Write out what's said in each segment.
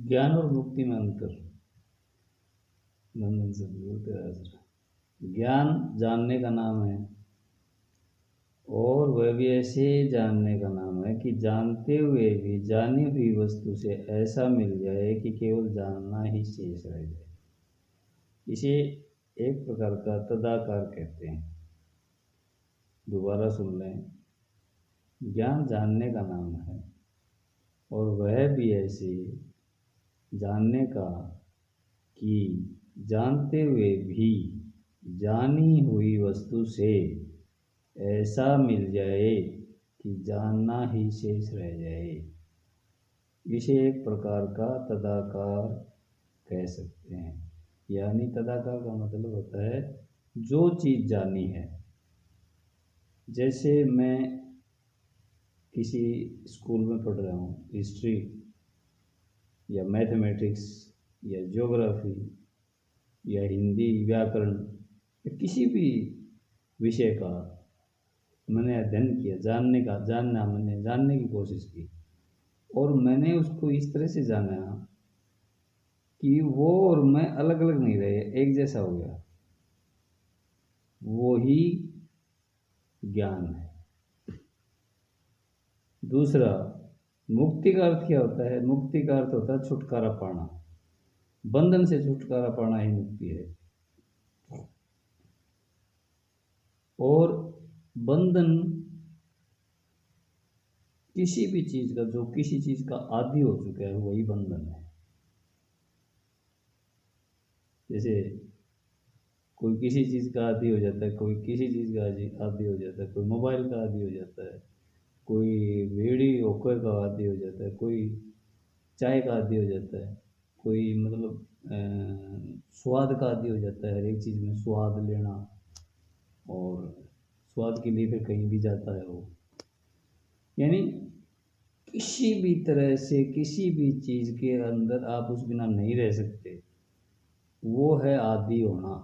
ज्ञान और मुक्ति में अंतर। नंदन से बोलते हैं, ज्ञान जानने का नाम है और वह भी ऐसे जानने का नाम है कि जानते हुए भी जानी हुई वस्तु से ऐसा मिल जाए कि केवल जानना ही शेष रह जाए। इसे एक प्रकार का तदाकार कहते हैं। दोबारा सुन लें, ज्ञान जानने का नाम है और वह भी ऐसे जानने का कि जानते हुए भी जानी हुई वस्तु से ऐसा मिल जाए कि जानना ही शेष रह जाए। इसे एक प्रकार का तदाकार कह सकते हैं। यानी तदाकार का मतलब होता है जो चीज़ जानी है। जैसे मैं किसी स्कूल में पढ़ रहा हूँ, हिस्ट्री या मैथमेटिक्स या ज्योग्राफी या हिंदी व्याकरण या किसी भी विषय का मैंने अध्ययन किया, मैंने जानने की कोशिश की और मैंने उसको इस तरह से जाना कि वो और मैं अलग अलग नहीं रहे, एक जैसा हो गया। वो ही ज्ञान है। दूसरा, मुक्ति का अर्थ क्या होता है? मुक्ति का अर्थ होता है छुटकारा पाना। बंधन से छुटकारा पाना ही मुक्ति है। और बंधन किसी भी चीज का, जो किसी चीज का आदी हो चुका है, वही बंधन है। जैसे कोई किसी चीज का आदी हो जाता है, कोई किसी चीज का आदी हो जाता है, कोई मोबाइल का आदी हो जाता है, कोई बीड़ी होकर का आदी हो जाता है, कोई चाय का आदी हो जाता है, कोई मतलब स्वाद का आदी हो जाता है। हर एक चीज़ में स्वाद लेना और स्वाद के लिए फिर कहीं भी जाता है वो। यानी किसी भी तरह से किसी भी चीज़ के अंदर आप उस बिना नहीं रह सकते, वो है आदी होना।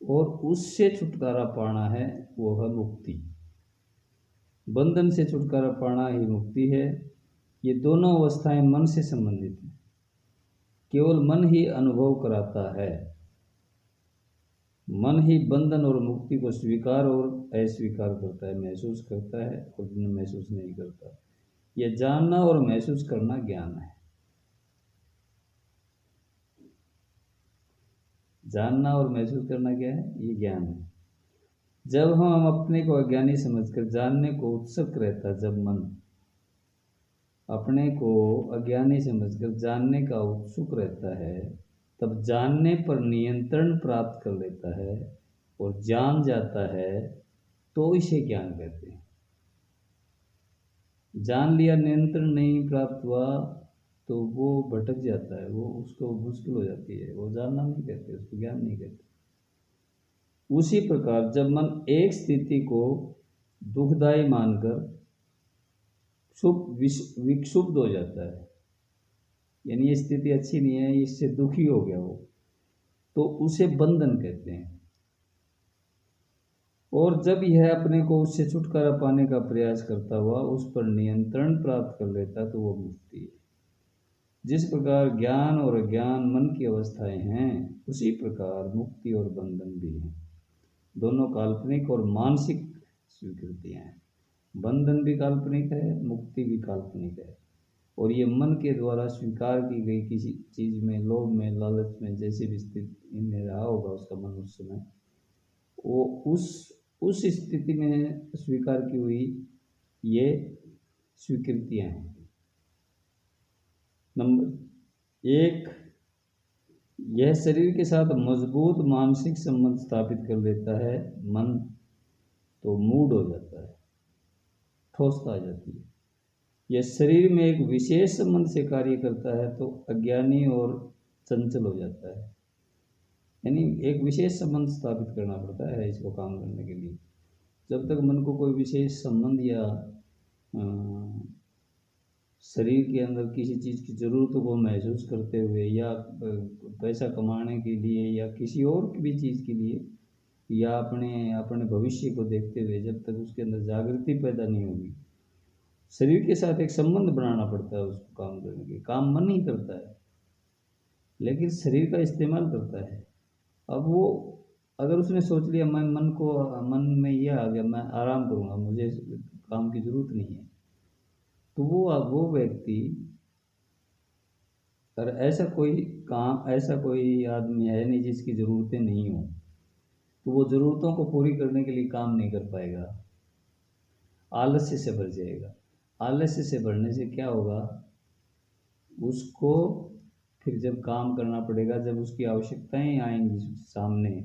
और उससे छुटकारा पाना है, वो है मुक्ति। बंधन से छुटकारा पाना ही मुक्ति है। ये दोनों अवस्थाएं मन से संबंधित हैं। केवल मन ही अनुभव कराता है। मन ही बंधन और मुक्ति को स्वीकार और अस्वीकार करता है, महसूस करता है और महसूस नहीं करता। यह जानना और महसूस करना ज्ञान है। जानना और महसूस करना क्या है? ये ज्ञान है। जब हम अपने को अज्ञानी समझकर जानने को उत्सुक रहता, जब मन अपने को अज्ञानी समझकर जानने का उत्सुक रहता है, तब जानने पर नियंत्रण प्राप्त कर लेता है और जान जाता है, तो इसे ज्ञान कहते हैं। जान लिया, नियंत्रण नहीं प्राप्त हुआ, तो वो भटक जाता है, वो उसको मुश्किल हो जाती है, वो जानना नहीं कहते, उसको ज्ञान नहीं कहते। उसी प्रकार जब मन एक स्थिति को दुखदायी मानकर विक्षुब्ध हो जाता है, यानी ये स्थिति अच्छी नहीं है, इससे दुखी हो गया वो, तो उसे बंधन कहते हैं। और जब यह अपने को उससे छुटकारा पाने का प्रयास करता हुआ उस पर नियंत्रण प्राप्त कर लेता, तो वो मुक्ति है। जिस प्रकार ज्ञान और अज्ञान मन की अवस्थाएं हैं, उसी प्रकार मुक्ति और बंधन भी हैं। दोनों काल्पनिक और मानसिक स्वीकृतियां हैं। बंधन भी काल्पनिक है, मुक्ति भी काल्पनिक है। और ये मन के द्वारा स्वीकार की गई किसी चीज़ में, लोभ में, लालच में, जैसे भी स्थिति में रहा होगा उसका मन उस समय, वो उस स्थिति में स्वीकार की हुई ये स्वीकृतियां हैं। नंबर एक, यह शरीर के साथ मजबूत मानसिक संबंध स्थापित कर लेता है। मन तो मूड हो जाता है, ठोसता आ जाती है। यह शरीर में एक विशेष संबंध से कार्य करता है, तो अज्ञानी और चंचल हो जाता है। यानी एक विशेष संबंध स्थापित करना पड़ता है इसको काम करने के लिए। जब तक मन को कोई विशेष संबंध या शरीर के अंदर किसी चीज़ की ज़रूरत को महसूस करते हुए, या पैसा कमाने के लिए, या किसी और भी चीज़ के लिए, या अपने भविष्य को देखते हुए, जब तक उसके अंदर जागृति पैदा नहीं होगी, शरीर के साथ एक संबंध बनाना पड़ता है उसको काम करने के। काम मन ही करता है, लेकिन शरीर का इस्तेमाल करता है। अब वो अगर उसने सोच लिया मैं मन में ये आ गया मैं आराम करूँगा, मुझे काम की ज़रूरत नहीं है, तो वो व्यक्ति, और ऐसा कोई आदमी है नहीं जिसकी ज़रूरतें नहीं हो, तो वो ज़रूरतों को पूरी करने के लिए काम नहीं कर पाएगा, आलस्य से भर जाएगा। आलस्य से भरने से क्या होगा, उसको फिर जब काम करना पड़ेगा, जब उसकी आवश्यकताएं आएंगी सामने,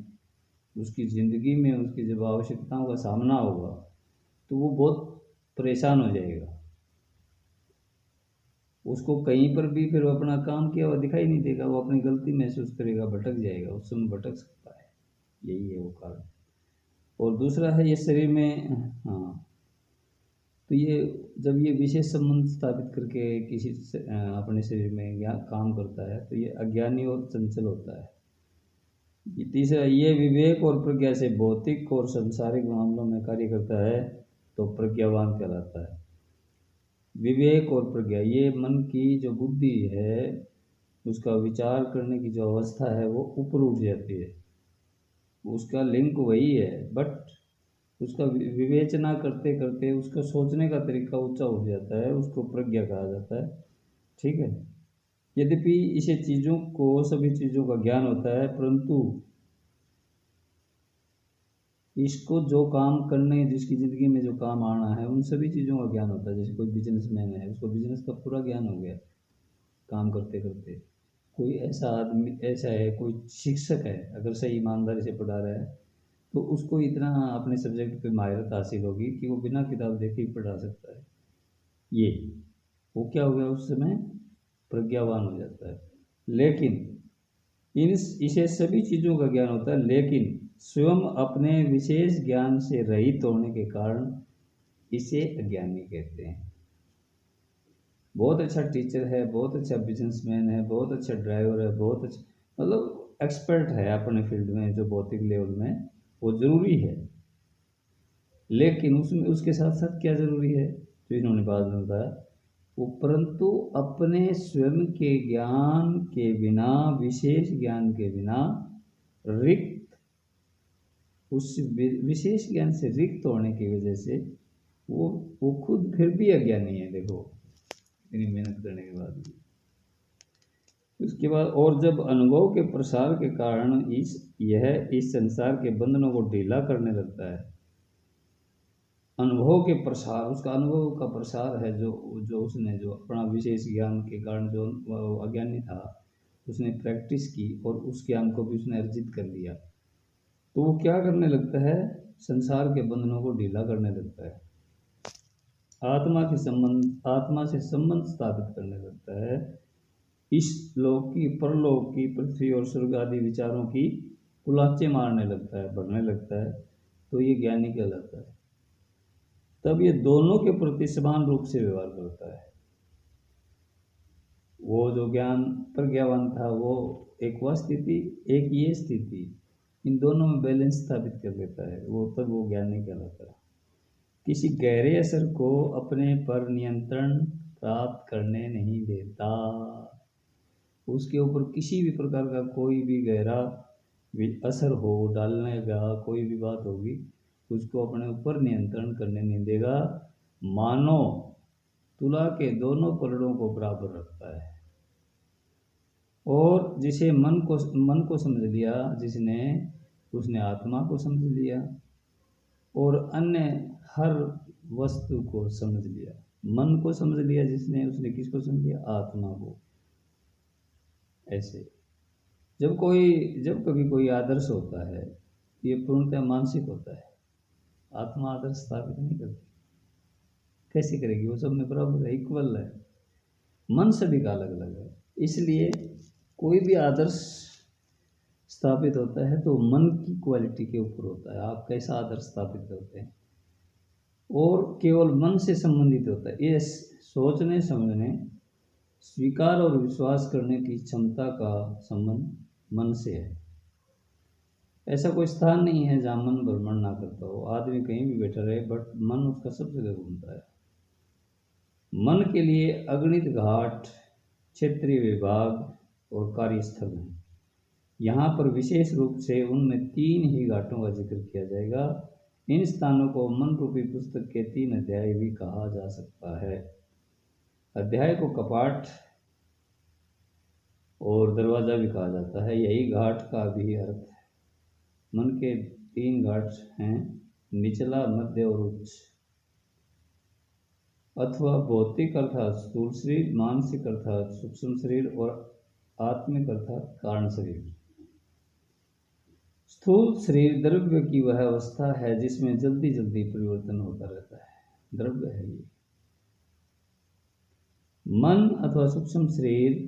उसकी ज़िंदगी में उसकी जब आवश्यकताओं का सामना होगा, तो वो बहुत परेशान हो जाएगा। उसको कहीं पर भी फिर अपना काम किया हुआ दिखाई नहीं देगा, वो अपनी गलती महसूस करेगा, भटक जाएगा, उस समय भटक सकता है। यही है वो कारण। और दूसरा है ये शरीर में, हाँ, तो ये जब ये विशेष संबंध स्थापित करके किसी अपने शरीर में या काम करता है, तो ये अज्ञानी और चंचल होता है। तीसरा, ये विवेक और प्रज्ञा से भौतिक और संसारिक मामलों में कार्य करता है, तो प्रज्ञावान कहलाता है। विवेक और प्रज्ञा, ये मन की जो बुद्धि है, उसका विचार करने की जो अवस्था है, वो ऊपर उठ जाती है। उसका लिंक वही है, बट उसका विवेचना करते करते उसका सोचने का तरीका ऊंचा उठ जाता है, उसको प्रज्ञा कहा जाता है। ठीक है। यद्यपि इसे सभी चीज़ों का ज्ञान होता है, परंतु इसको जो काम करने, जिसकी ज़िंदगी में जो काम आना है, उन सभी चीज़ों का ज्ञान होता है। जैसे कोई बिजनेसमैन है, उसको बिजनेस का पूरा ज्ञान हो गया काम करते करते। कोई ऐसा आदमी ऐसा है, कोई शिक्षक है, अगर सही ईमानदारी से पढ़ा रहा है, तो उसको इतना अपने सब्जेक्ट पे महारत हासिल होगी कि वो बिना किताब देखे ही पढ़ा सकता है। ये वो क्या हो गया, उस समय प्रज्ञावान हो जाता है। लेकिन इसे सभी चीज़ों का ज्ञान होता है, लेकिन स्वयं अपने विशेष ज्ञान से रहित होने के कारण इसे अज्ञानी कहते हैं। बहुत अच्छा टीचर है, बहुत अच्छा बिजनेसमैन है, बहुत अच्छा ड्राइवर है, बहुत अच्छा मतलब एक्सपर्ट है अपने फील्ड में, जो भौतिक लेवल में, वो ज़रूरी है। लेकिन उसमें उसके साथ साथ क्या ज़रूरी है, जो इन्होंने बाद में बताया, वो परंतु अपने स्वयं के ज्ञान के बिना, विशेष ज्ञान के बिना रिक्त, उस विशेष ज्ञान से रिक्त होने की वजह से वो खुद फिर भी अज्ञानी है। देखो, इतनी मेहनत करने के बाद भी। उसके बाद, और जब अनुभव के प्रसार के कारण इस संसार के बंधनों को ढीला करने लगता है, अनुभव के प्रसार, उसका अनुभव का प्रसार है, जो उसने जो अपना विशेष ज्ञान के कारण जो अज्ञानी था, उसने प्रैक्टिस की और उस ज्ञान को भी उसने अर्जित कर लिया, तो वो क्या करने लगता है, संसार के बंधनों को ढीला करने लगता है, आत्मा से संबंध स्थापित करने लगता है, इस लोक की, परलोक की, पृथ्वी और स्वर्ग आदि विचारों की कुलाचे मारने लगता है, बढ़ने लगता है, तो ये ज्ञानी कहलाता है। तब ये दोनों के प्रति समान रूप से व्यवहार करता है। वो जो ज्ञान प्रज्ञावान था, वो एक वह स्थिति, एक ये स्थिति, इन दोनों में बैलेंस स्थापित कर देता है, तब वो ज्ञानी कहलाता है। किसी गहरे असर को अपने पर नियंत्रण प्राप्त करने नहीं देता। उसके ऊपर किसी भी प्रकार का कोई भी गहरा असर हो डालने का, कोई भी बात होगी, उसको अपने ऊपर नियंत्रण करने नहीं देगा। मानो तुला के दोनों पलड़ों को बराबर रखता है। और जिसे मन को समझ लिया जिसने, उसने आत्मा को समझ लिया, और अन्य हर वस्तु को समझ लिया। मन को समझ लिया जिसने, उसने किसको समझ लिया, आत्मा को। ऐसे जब कभी कोई आदर्श होता है, ये पूर्णतः मानसिक होता है। आत्मा आदर्श स्थापित नहीं करती, कैसे करेगी, वो सब में बराबर है, इक्वल है। मन सभी का अलग अलग है, इसलिए कोई भी आदर्श स्थापित होता है तो मन की क्वालिटी के ऊपर होता है, आप कैसा आदर्श स्थापित करते हैं, और केवल मन से संबंधित होता है। ये सोचने समझने, स्वीकार और विश्वास करने की क्षमता का संबंध मन से है। ऐसा कोई स्थान नहीं है जहाँ मन भ्रमण ना करता हो। आदमी कहीं भी बैठा रहे, बट मन उसका सब जगह घूमता है। मन के लिए अगणित घाट, क्षेत्रीय विभाग और कार्यस्थल हैं। यहाँ पर विशेष रूप से उनमें 3 ही घाटों का जिक्र किया जाएगा। इन स्थानों को मन रूपी पुस्तक के 3 अध्याय भी कहा जा सकता है। अध्याय को कपाट और दरवाजा भी कहा जाता है, यही घाट का भी अर्थ है। मन के 3 घाट हैं, निचला, मध्य और उच्च। अथवा भौतिक अर्थात स्थूल शरीर, मानसिक अर्थात सूक्ष्म शरीर और आत्मिक अर्थात कारण शरीर। स्थूल शरीर द्रव्य की वह अवस्था है जिसमें जल्दी जल्दी परिवर्तन होता रहता है, द्रव्य है ये। मन अथवा सूक्ष्म शरीर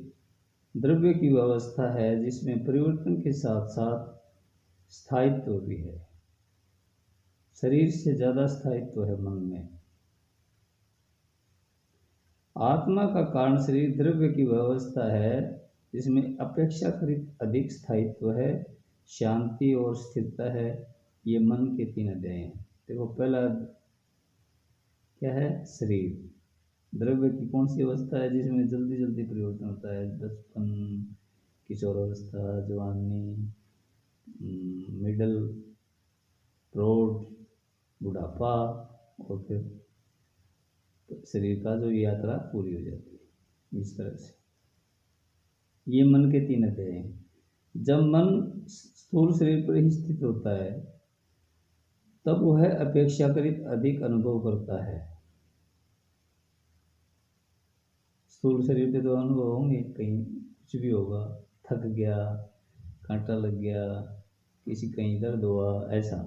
द्रव्य की वह अवस्था है जिसमें परिवर्तन के साथ साथ स्थायित्व भी है। शरीर से ज्यादा स्थायित्व है मन में। आत्मा का कारण शरीर द्रव्य की वह अवस्था है जिसमें अपेक्षाकृत अधिक स्थायित्व है, शांति और स्थिरता है। ये मन के 3 अध्याय हैं। देखो, पहला क्या है? शरीर। द्रव्य की कौन सी अवस्था है जिसमें जल्दी जल्दी परिवर्तन होता है? बचपन, किशोरावस्था, जवानी, मिडल, प्रौढ़, बुढ़ापा और फिर शरीर का जो यात्रा पूरी हो जाती है। इस तरह से ये मन के 3 अध्याय हैं। जब मन स्थूल शरीर पर ही स्थित होता है तब वह अपेक्षाकृत अधिक अनुभव करता है। स्थूल शरीर पे तो अनुभव होंगे, कहीं कुछ भी होगा, थक गया, कांटा लग गया, किसी कहीं दर्द हुआ, ऐसा।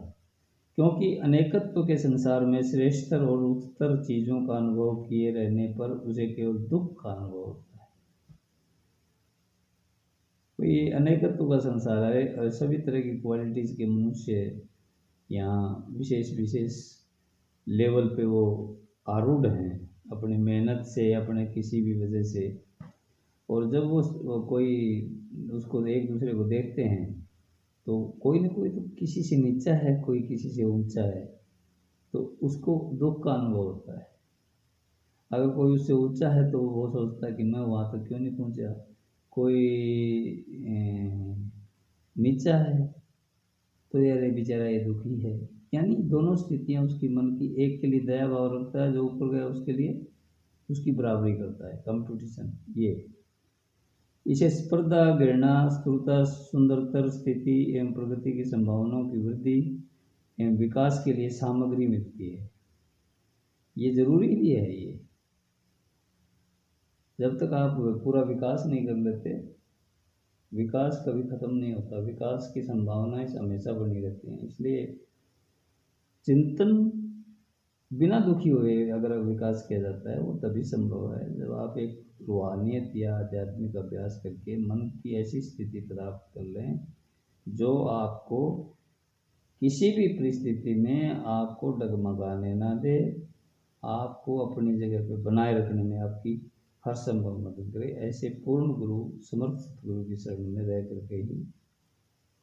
क्योंकि अनेकत्व के संसार में श्रेष्ठतर और उच्चतर चीज़ों का अनुभव किए रहने पर उसे केवल दुख का अनुभव होता है। तो ये अनेकत्व का संसार है और सभी तरह की क्वालिटीज़ के मनुष्य यहाँ विशेष विशेष लेवल पे वो आरूढ़ हैं अपनी मेहनत से, अपने किसी भी वजह से। और जब वो कोई उसको एक दूसरे को देखते हैं तो कोई ना कोई तो किसी से नीचा है, कोई किसी से ऊंचा है, तो उसको दुख का अनुभव होता है। अगर कोई उससे ऊंचा है तो वो सोचता है कि मैं वहाँ तक क्यों नहीं पहुँचा। कोई नीचा है तो यार ये बेचारा ये दुखी है। यानी दोनों स्थितियाँ उसकी मन की, एक के लिए दया भाव रखता है, जो ऊपर गया उसके लिए उसकी बराबरी करता है, कंपटीशन। ये इसे स्पर्धा, घृणा, स्थूलता, सुंदरतर स्थिति एवं प्रगति की संभावनाओं की वृद्धि एवं विकास के लिए सामग्री मिलती है। ये जरूरी भी है। ये जब तक आप पूरा विकास नहीं कर लेते, विकास कभी खत्म नहीं होता, विकास की संभावनाएं हमेशा बनी रहती हैं। इसलिए चिंतन बिना दुखी हुए अगर विकास किया जाता है वो तभी संभव है जब आप एक रूहानियत या आध्यात्मिक अभ्यास करके मन की ऐसी स्थिति प्राप्त कर लें जो आपको किसी भी परिस्थिति में आपको डगमगाने ना दे, आपको अपनी जगह पर बनाए रखने में आपकी हर संभव मदद करे। ऐसे पूर्ण गुरु, समर्थ गुरु की शरण में रह करके ही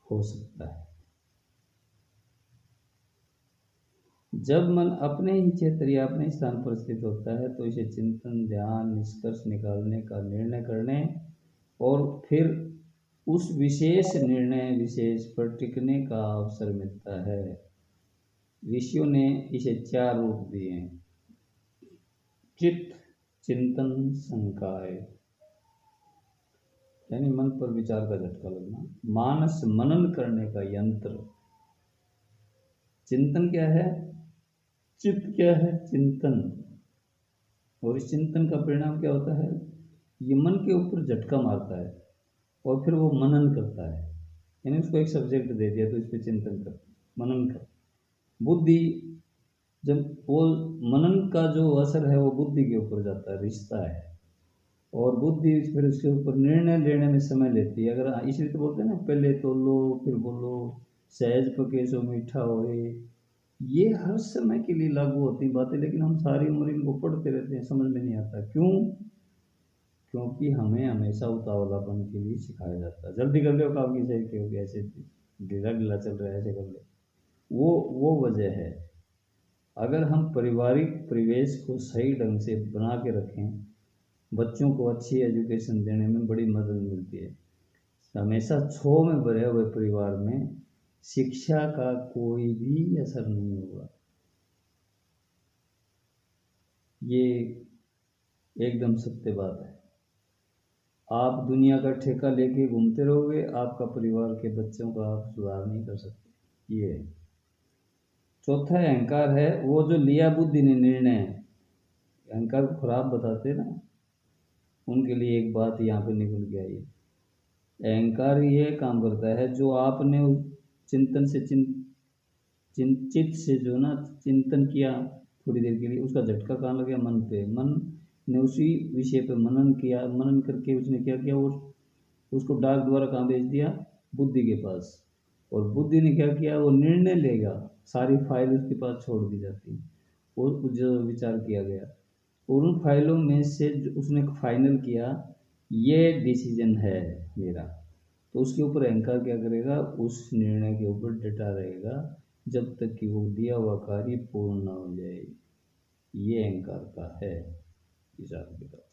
हो सकता है। जब मन अपने ही क्षेत्र या अपने स्थान पर स्थित होता है तो इसे चिंतन, ध्यान, निष्कर्ष निकालने का निर्णय करने और फिर उस विशेष निर्णय विशेष पर टिकने का अवसर मिलता है। ऋषियों ने इसे 4 रूप दिए हैं: चित्त, चिंतन, संकाय, यानी मन पर विचार का झटका लगना, मानस, मनन करने का यंत्र। चिंतन क्या है? चित्त क्या है? चिंतन। और इस चिंतन का परिणाम क्या होता है? ये मन के ऊपर झटका मारता है और फिर वो मनन करता है। यानी उसको एक सब्जेक्ट दे दिया तो इस पर चिंतन कर, मनन कर। बुद्धि, जब वो मनन का जो असर है वो बुद्धि के ऊपर जाता है, रिश्ता है, और बुद्धि फिर उसके ऊपर निर्णय लेने में समय लेती है। अगर इसलिए तो बोलते हैं ना, पहले तो लो फिर बोलो, सहज पके सो मीठा होए। ये हर समय के लिए लागू होती बातें, लेकिन हम सारी उम्र इनको पढ़ते रहते हैं, समझ में नहीं आता क्यों। क्योंकि हमें हमेशा उतावलापन के लिए सिखाया जाता है, जल्दी कर लो काम की, सही क्योंकि ऐसे ढीला ढीला चल रहा है, ऐसे कर ले। वो वजह है। अगर हम पारिवारिक परिवेश को सही ढंग से बना के रखें, बच्चों को अच्छी एजुकेशन देने में बड़ी मदद मिलती है। हमेशा छो में भरे हुए परिवार में शिक्षा का कोई भी असर नहीं होगा। ये एकदम सत्य बात है। आप दुनिया का ठेका लेके घूमते रहोगे, आपका परिवार के बच्चों का आप सुधार नहीं कर सकते। ये है। चौथा अहंकार है, वो जो लिया बुद्धि ने निर्णय है। अहंकार को खराब बताते ना, उनके लिए एक बात यहाँ पे निकल के आई। अहंकार ये काम करता है, जो आपने उस चिंतन से चिंतित से जो ना चिंतन किया थोड़ी देर के लिए, उसका झटका कहाँ लग गया? मन पे। मन ने उसी विषय पे मनन किया, मनन करके उसने क्या किया, वो उसको डाक द्वारा कहाँ भेज दिया? बुद्धि के पास। और बुद्धि ने क्या किया? वो निर्णय लेगा, सारी फाइल उसके पास छोड़ दी जाती है, और जो विचार किया गया, और उन फाइलों में से उसने फाइनल किया, ये डिसीजन है मेरा। तो उसके ऊपर अहंकार क्या करेगा? उस निर्णय के ऊपर डटा रहेगा जब तक कि वो दिया हुआ कार्य पूर्ण ना हो जाए। ये अहंकार का है हिसाब किताब।